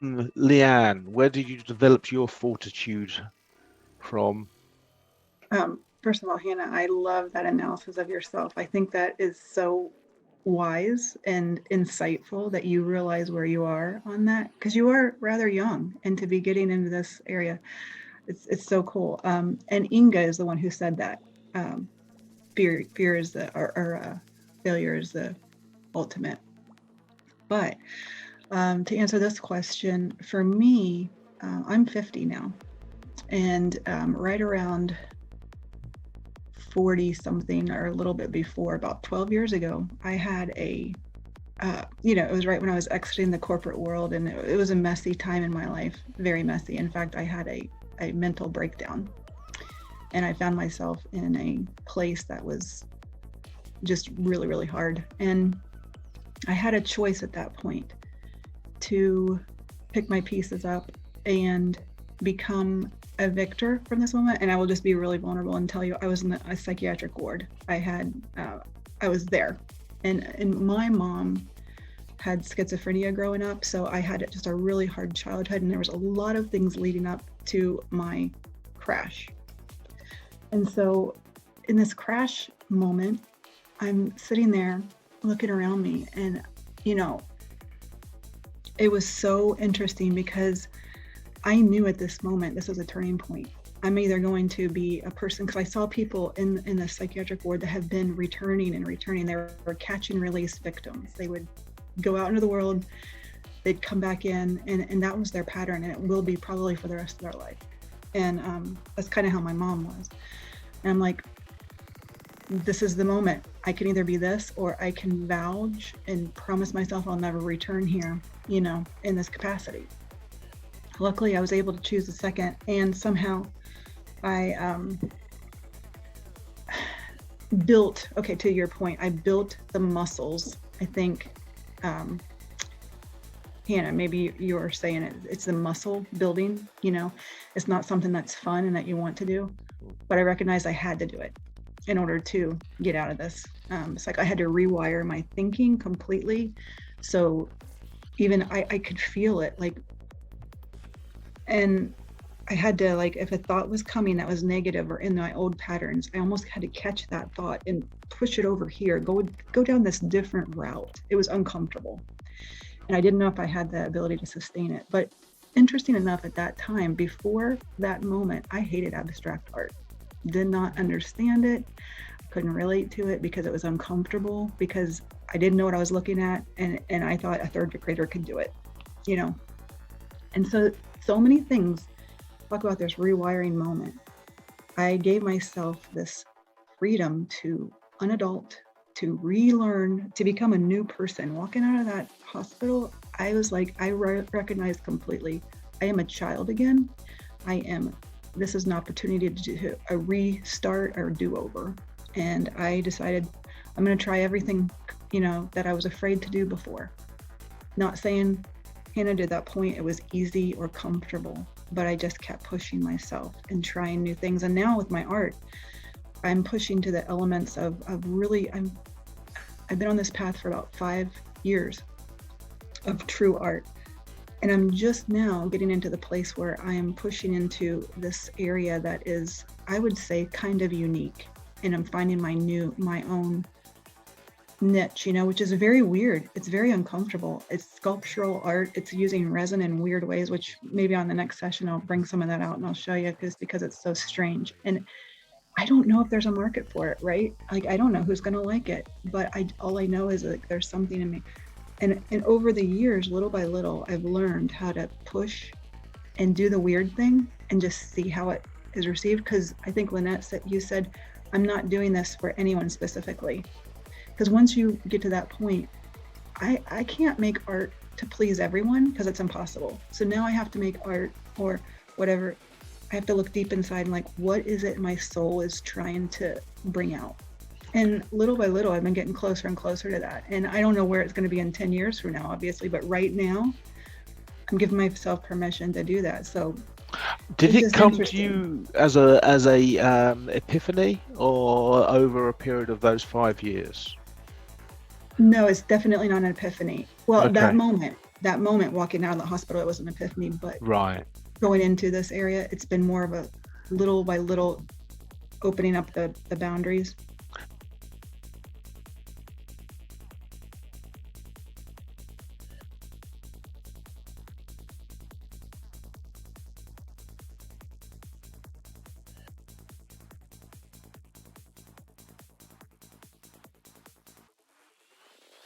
Leanne, where did you develop your fortitude from? First of all, Hannah, I love that analysis of yourself. I think that is so wise and insightful that you realize where you are on that because you are rather young and to be getting into this area, it's so cool. And Inga is the one who said that fear is the or failure is the ultimate. But to answer this question, for me, I'm 50 now, and right around 40 something or a little bit before, about 12 years ago, I had it was right when I was exiting the corporate world, and it was a messy time in my life, very messy. In fact, I had a mental breakdown, and I found myself in a place that was just really, really hard. And I had a choice at that point to pick my pieces up and become a victor from this moment. And I will just be really vulnerable and tell you, I was in a psychiatric ward. I was there, and my mom had schizophrenia growing up, so I had just a really hard childhood, and there was a lot of things leading up to my crash. And so, in this crash moment, I'm sitting there looking around me, and you know, it was so interesting because I knew at this moment this was a turning point. I'm either going to be a person, because I saw people in the psychiatric ward that have been returning and returning. They were catch and release victims. They would go out into the world, they'd come back in, and that was their pattern, and it will be probably for the rest of their life. And that's kind of how my mom was. And I'm like, this is the moment. I can either be this, or I can vouch and promise myself I'll never return here, in this capacity. Luckily, I was able to choose the second, and somehow I built, okay, to your point, I built the muscles. I think, Hannah, maybe you were saying it's the muscle building, it's not something that's fun and that you want to do, but I recognized I had to do it in order to get out of this. It's like I had to rewire my thinking completely. So even I could feel it, like, and I had to, like, if a thought was coming that was negative or in my old patterns, I almost had to catch that thought and push it over here, go down this different route. It was uncomfortable, and I didn't know if I had the ability to sustain it. But interesting enough, at that time, before that moment, I hated abstract art. Did not understand it. Couldn't relate to it because it was uncomfortable, because I didn't know what I was looking at, and I thought a third grader could do it, you know. And so many things. Talk about this rewiring moment. I gave myself this freedom to unadult, to relearn, to become a new person. Walking out of that hospital, I was like, I recognized completely, I am a child again. This is an opportunity to do a restart or do over. And I decided I'm going to try everything, that I was afraid to do before. Not saying, Hannah, to that point, it was easy or comfortable, but I just kept pushing myself and trying new things. And now with my art, I'm pushing to the elements of really, I've been on this path for about 5 years of true art. And I'm just now getting into the place where I am pushing into this area that is, I would say, kind of unique. And I'm finding my own niche, which is very weird. It's very uncomfortable. It's sculptural art. It's using resin in weird ways, which maybe on the next session I'll bring some of that out and I'll show you, because it's so strange. And I don't know if there's a market for it, right? Like, I don't know who's going to like it, but all I know is like there's something in me. And over the years, little by little, I've learned how to push and do the weird thing and just see how it is received. Because I think, Lynette, you said, I'm not doing this for anyone specifically. Because once you get to that point, I can't make art to please everyone, because it's impossible. So now I have to make art, or whatever. I have to look deep inside and, like, what is it my soul is trying to bring out? And little by little, I've been getting closer and closer to that. And I don't know where it's going to be in 10 years from now, obviously, but right now, I'm giving myself permission to do that. So did it's it just come to interesting. you as a epiphany, or over a period of those 5 years? No, it's definitely not an epiphany. Well, that Okay. moment. that moment walking out of the hospital, it was an epiphany, but Right. going into this area, it's been more of a little by little opening up the boundaries.